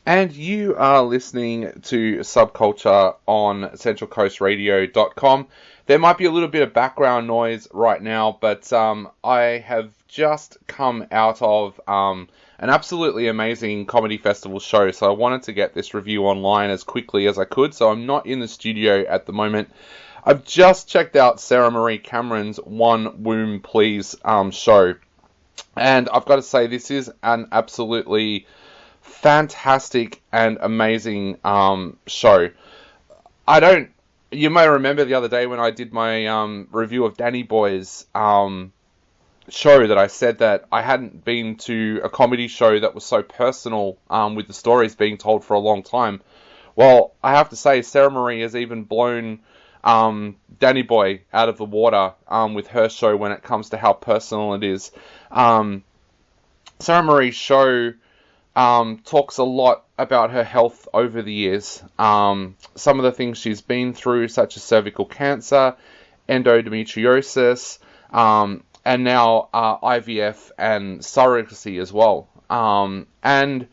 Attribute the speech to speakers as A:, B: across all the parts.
A: And you are listening to Subculture on centralcoastradio.com. There might be a little bit of background noise right now, but I have just come out of an absolutely amazing comedy festival show, so I wanted to get this review online as quickly as I could, so I'm not in the studio at the moment. I've just checked out Sarah Maree Cameron's One Womb Please show, and I've got to say this is an absolutely fantastic and amazing show. You may remember the other day when I did my review of Danny Boy's show that I said that I hadn't been to a comedy show that was so personal with the stories being told for a long time. Well, I have to say Sarah Maree has even blown Danny Boy out of the water with her show when it comes to how personal it is. Sarah Maree's show talks a lot about her health over the years. Some of the things she's been through, such as cervical cancer, endometriosis, and now IVF and surrogacy as well. And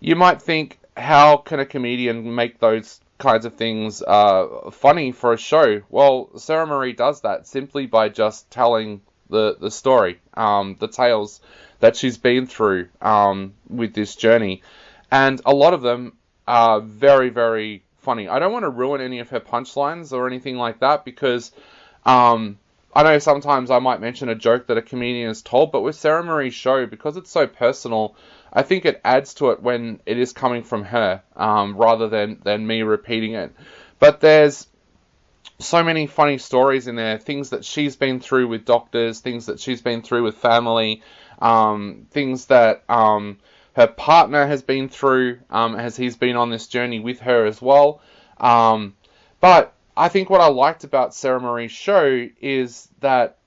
A: you might think, how can a comedian make those kinds of things funny for a show? Well, Sarah Maree does that simply by just telling the story, the tales that she's been through with this journey. And a lot of them are very, very funny. I don't want to ruin any of her punchlines or anything like that because I know sometimes I might mention a joke that a comedian has told, but with Sarah Maree's show, because it's so personal, I think it adds to it when it is coming from her rather than me repeating it. But there's so many funny stories in there, things that she's been through with doctors, things that she's been through with family, things that her partner has been through as he's been on this journey with her as well. But I think what I liked about Sarah Maree's show is that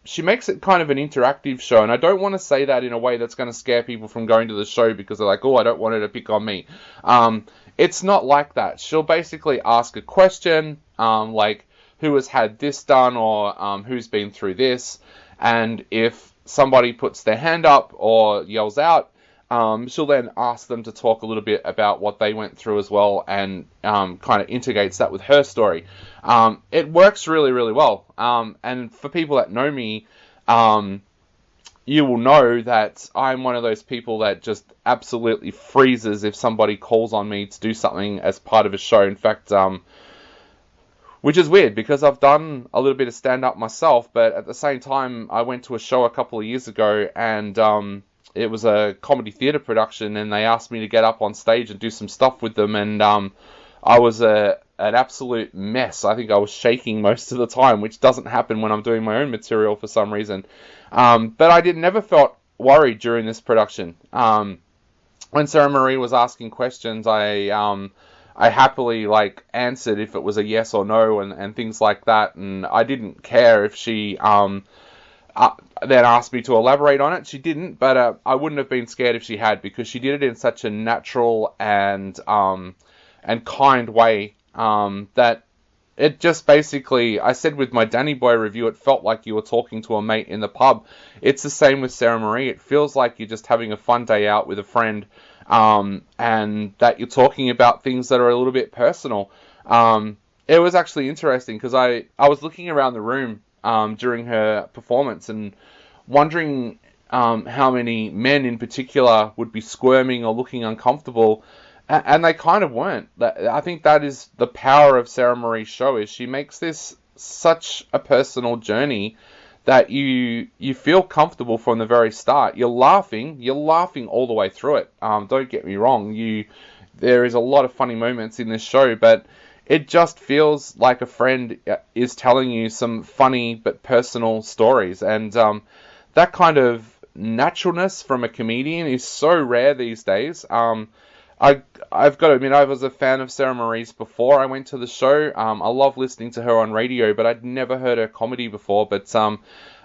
A: she makes it kind of an interactive show, and I don't want to say that in a way that's going to scare people from going to the show because they're like, oh, I don't want her to pick on me. It's not like that. She'll basically ask a question, like, who has had this done, or who's been through this, and if somebody puts their hand up or yells out, she'll then ask them to talk a little bit about what they went through as well, and kind of integrates that with her story. It works really, really well. And for people that know me, you will know that I'm one of those people that just absolutely freezes if somebody calls on me to do something as part of a show. In fact, which is weird because I've done a little bit of stand-up myself, but at the same time, I went to a show a couple of years ago, and it was a comedy theatre production, and they asked me to get up on stage and do some stuff with them, and I was an absolute mess. I think I was shaking most of the time, which doesn't happen when I'm doing my own material for some reason. But I never felt worried during this production. When Sarah Maree was asking questions, I happily answered if it was a yes or no and things like that, and I didn't care if she then asked me to elaborate on it. She didn't, but I wouldn't have been scared if she had, because she did it in such a natural and kind way that it just basically, I said with my Danny Boy review, it felt like you were talking to a mate in the pub. It's the same with Sarah Maree. It feels like you're just having a fun day out with a friend, and that you're talking about things that are a little bit personal. It was actually interesting because I was looking around the room during her performance and wondering how many men in particular would be squirming or looking uncomfortable, and they kind of weren't. I think that is the power of Sarah Maree's show, is she makes this such a personal journey that you feel comfortable from the very start. You're laughing all the way through it. Don't get me wrong, there is a lot of funny moments in this show, but it just feels like a friend is telling you some funny but personal stories, and that kind of naturalness from a comedian is so rare these days. I've got to admit, I was a fan of Sarah Maree's before I went to the show. I love listening to her on radio, but I'd never heard her comedy before. But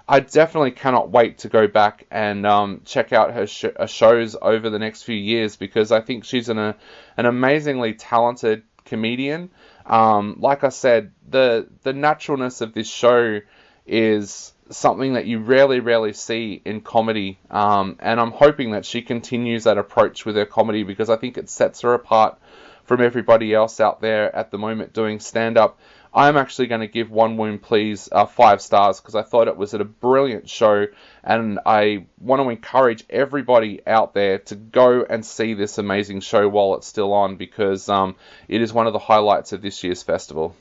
A: I definitely cannot wait to go back and check out her shows over the next few years, because I think she's an amazingly talented comedian. Like I said, the naturalness of this show is something that you rarely see in comedy, and I'm hoping that she continues that approach with her comedy, because I think it sets her apart from everybody else out there at the moment doing stand-up. I'm actually going to give One Wound Please 5 stars, because I thought it was a brilliant show, and I want to encourage everybody out there to go and see this amazing show while it's still on, because it is one of the highlights of this year's festival.